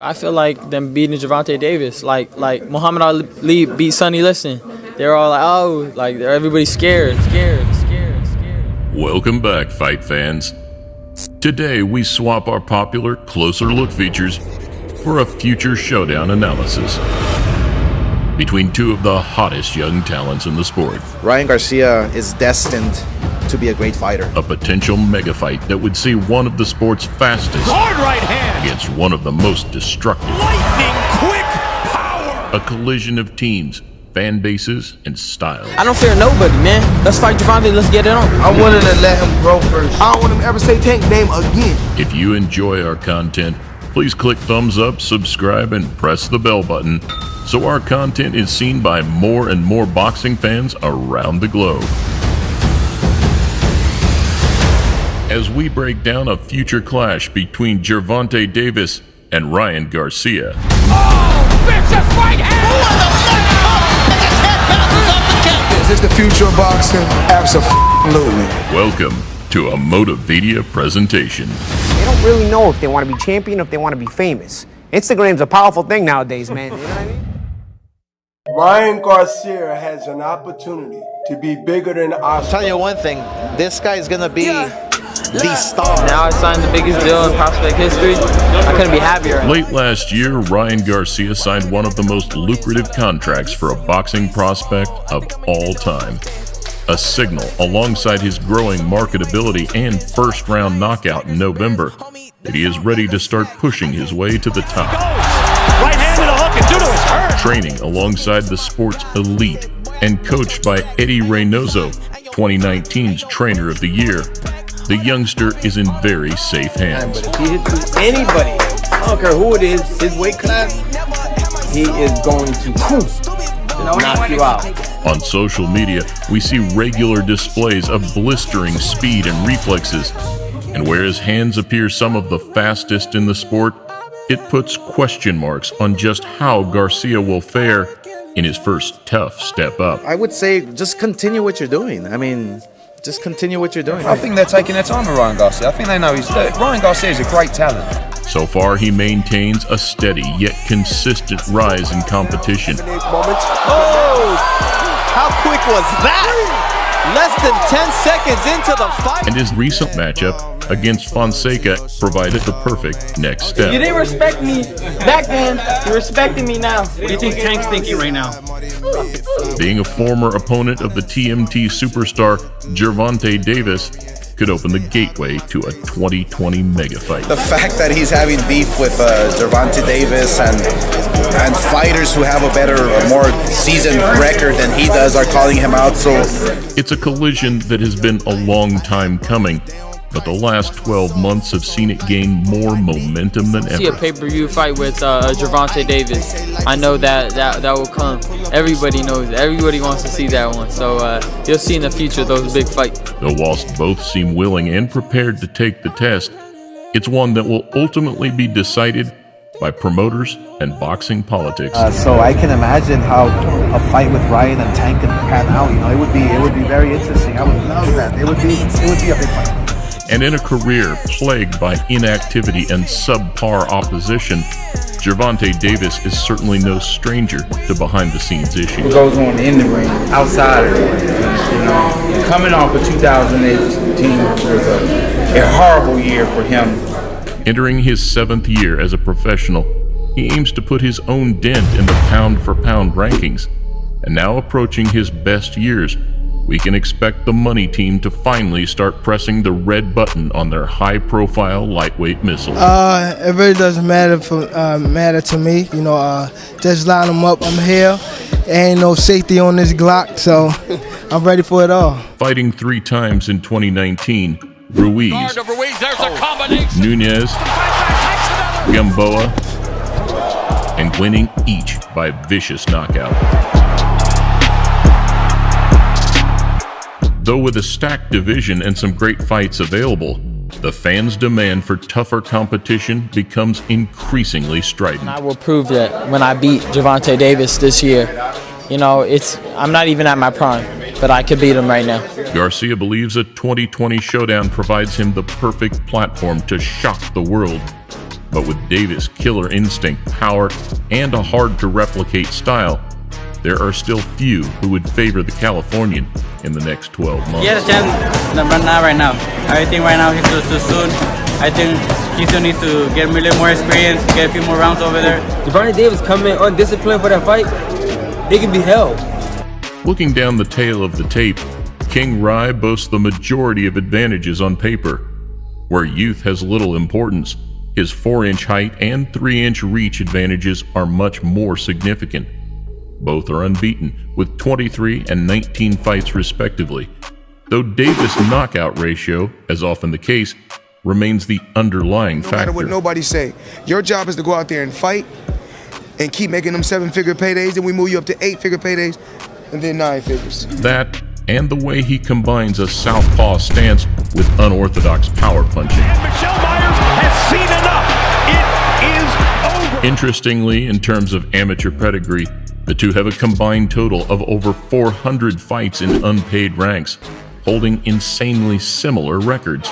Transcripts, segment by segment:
I feel like them beating Gervonta Davis, like Muhammad Ali beat Sonny Liston. They're all like, oh, like everybody's scared. Welcome back, fight fans. Today we swap our popular closer look features for a future showdown analysis between two of the hottest young talents in the sport. Ryan Garcia is destined to be a great fighter. A potential mega fight that would see one of the sport's fastest hard right hand against one of the most destructive. Lightning quick power. A collision of teams, fan bases, and styles. I don't fear nobody, man. Let's fight Gervonta. Let's get it on. I wanted to let him grow first. I don't want him to ever say Tank name again. If you enjoy our content, please click thumbs up, subscribe, and press the bell button so our content is seen by more and more boxing fans around the globe. As we break down a future clash between Gervonta Davis and Ryan Garcia. Oh, vicious right hand! Is this the future of boxing? Absolutely. Welcome to a Motivedia presentation. They don't really know if they want to be champion or if they want to be famous. Instagram's a powerful thing nowadays, man. You know what I mean? Ryan Garcia has an opportunity to be bigger than us. I'll tell you one thing, this guy is gonna be the star. Now I signed the biggest deal in prospect history. I couldn't be happier. Late last year, Ryan Garcia signed one of the most lucrative contracts for a boxing prospect of all time. A signal alongside his growing marketability and first-round knockout in November that he is ready to start pushing his way to the top. Right hand and a hook and due to his hurt. Training alongside the sport's elite and coached by Eddie Reynoso, 2019's Trainer of the Year, the youngster is in very safe hands. But if he hits anybody, I don't care who it is, his weight class, he is going to knock you out. On social media, we see regular displays of blistering speed and reflexes. And where his hands appear some of the fastest in the sport, it puts question marks on just how Garcia will fare in his first tough step up. I would say just continue what you're doing. I mean, just continue what you're doing. I think they're taking their time with Ryan Garcia. I think they know Ryan Garcia is a great talent. So far, he maintains a steady yet consistent rise in competition. Oh! How quick was that? Less than 10 seconds into the fight. And his recent matchup against Fonseca provided the perfect next step. You didn't respect me back then. You're respecting me now. What do you think Tank's thinking right now? Being a former opponent of the TMT superstar Gervonta Davis could open the gateway to a 2020 mega fight. The fact that he's having beef with Gervonta Davis and fighters who have a better, more seasoned record than he does are calling him out. So it's a collision that has been a long time coming, but the last 12 months have seen it gain more momentum than ever. See a pay-per-view fight with Gervonta Davis. I know that will come. Everybody knows. Everybody wants to see that one. So you'll see in the future those big fights. Though whilst both seem willing and prepared to take the test, it's one that will ultimately be decided by promoters and boxing politics. So I can imagine how a fight with Ryan and Tank can pan out. You know, it would be very interesting. I would love that. It would be a big fight. And in a career plagued by inactivity and subpar opposition, Gervonta Davis is certainly no stranger to behind-the-scenes issues. What goes on in the ring, outside of the ring, you know, coming off of 2018 was a horrible year for him. Entering his 7th year as a professional, he aims to put his own dent in the pound-for-pound rankings. And now approaching his best years, we can expect the money team to finally start pressing the red button on their high-profile lightweight missile. It really doesn't matter to me. You know, just line them up. I'm here. There ain't no safety on this Glock, so I'm ready for it all. Fighting 3 times in 2019, Ruiz, Nunez, Gamboa, and winning each by vicious knockout. Though with a stacked division and some great fights available, the fans' demand for tougher competition becomes increasingly strident. I will prove that when I beat Gervonta Davis this year. You know, I'm not even at my prime, but I could beat him right now. Garcia believes a 2020 showdown provides him the perfect platform to shock the world But with Davis' killer instinct, power, and a hard-to-replicate style, there are still few who would favor the Californian in the next 12 months. He has a chance, but not right now. I think right now he's still too soon. I think he still needs to get a little more experience, get a few more rounds over there. Gervonta Davis coming undisciplined for that fight, they can be held. Looking down the tail of the tape, King Rai boasts the majority of advantages on paper. Where youth has little importance, his 4-inch height and 3-inch reach advantages are much more significant. Both are unbeaten, with 23 and 19 fights respectively, though Davis' knockout ratio, as often the case, remains the underlying factor. No matter what nobody say, your job is to go out there and fight and keep making them 7-figure paydays, and we move you up to 8-figure paydays, and then 9 figures. That, and the way he combines a southpaw stance with unorthodox power punching. And Michelle Myers has seen enough. It is over. Interestingly, in terms of amateur pedigree, the two have a combined total of over 400 fights in unpaid ranks, holding insanely similar records.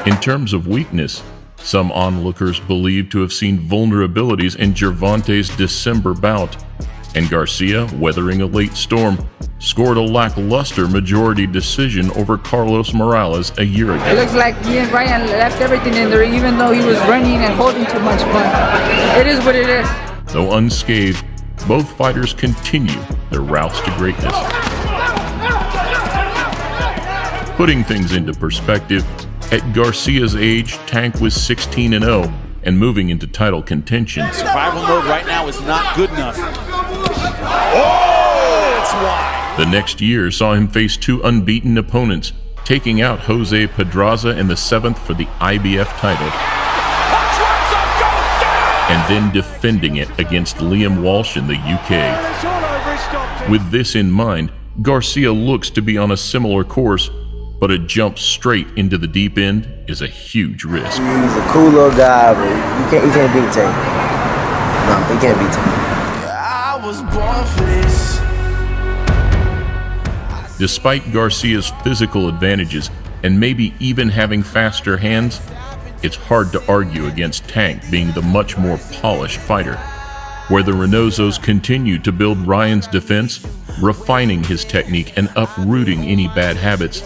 In terms of weakness, some onlookers believe to have seen vulnerabilities in Gervonta's December bout, and Garcia, weathering a late storm, scored a lackluster majority decision over Carlos Morales a year ago. It looks like he and Ryan left everything in there, even though he was running and holding too much, but it is what it is. Though unscathed, both fighters continue their routes to greatness. Putting things into perspective, at Garcia's age, Tank was 16-0 and moving into title contention. Survival mode right now is not good enough. Oh, it's wide. The next year saw him face 2 unbeaten opponents, taking out Jose Pedraza in the 7th for the IBF title, and then defending it against Liam Walsh in the UK. With this in mind, Garcia looks to be on a similar course, but a jump straight into the deep end is a huge risk. He's a cool little guy, but he can't beat Tank. No, he can't beat Tank. I was born for this. Despite Garcia's physical advantages and maybe even having faster hands, it's hard to argue against Tank being the much more polished fighter. Where the Reynosos continue to build Ryan's defense, refining his technique and uprooting any bad habits,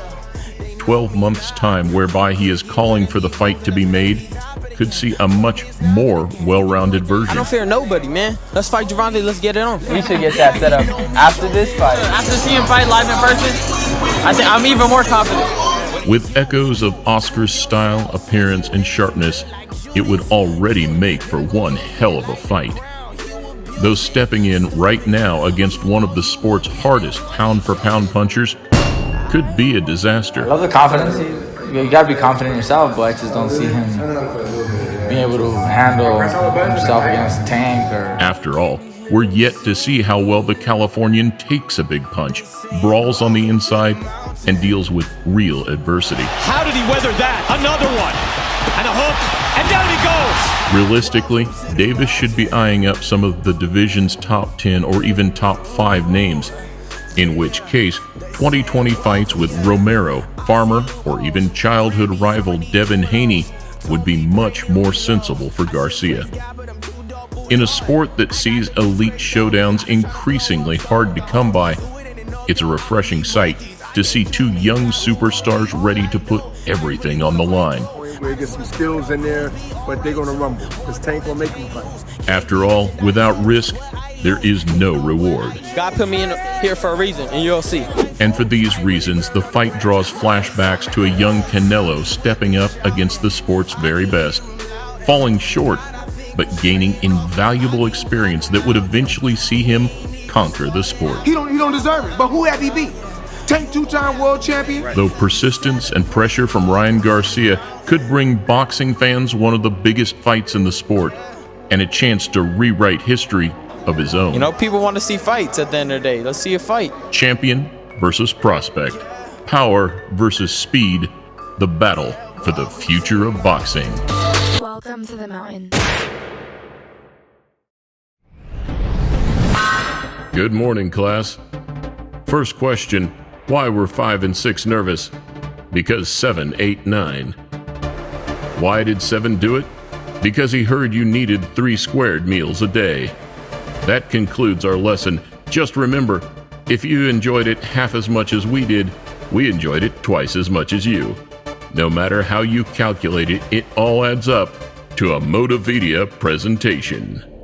12 months' time whereby he is calling for the fight to be made could see a much more well-rounded version. I don't fear nobody, man. Let's fight Gervonta, let's get it on. We should get that set up after this fight. After seeing him fight live in person, I'm even more confident. With echoes of Oscar's style, appearance, and sharpness, it would already make for one hell of a fight. Though stepping in right now against one of the sport's hardest pound-for-pound punchers could be a disaster. I love the confidence. You gotta be confident in yourself, but I just don't see him being able to handle himself against Tank. After all, we're yet to see how well the Californian takes a big punch, brawls on the inside, and deals with real adversity. How did he weather that? Another one. And a hook. And down he goes. Realistically, Davis should be eyeing up some of the division's top 10 or even top 5 names, in which case 2020 fights with Romero, Farmer, or even childhood rival Devin Haney would be much more sensible for Garcia. In a sport that sees elite showdowns increasingly hard to come by, it's a refreshing sight to see 2 young superstars ready to put everything on the line. We'll get some skills in there, but they're going to rumble because Tank will make them fight. After all, without risk, there is no reward. God put me in here for a reason, and you'll see. And for these reasons, the fight draws flashbacks to a young Canelo stepping up against the sport's very best, falling short, but gaining invaluable experience that would eventually see him conquer the sport. He don't deserve it, but who have he beat? Tank 2-time world champion? Though persistence and pressure from Ryan Garcia could bring boxing fans one of the biggest fights in the sport, and a chance to rewrite history of his own. You know, people want to see fights at the end of the day. Let's see a fight. Champion versus prospect. Power versus speed. The battle for the future of boxing. Welcome to the mountain. Good morning, class. First question, why were 5 and 6 nervous? Because 7, 8, 9. Why did 7 do it? Because he heard you needed 3 squared meals a day. That concludes our lesson. Just remember, if you enjoyed it half as much as we did, we enjoyed it twice as much as you. No matter how you calculate it, it all adds up to a Motivedia presentation.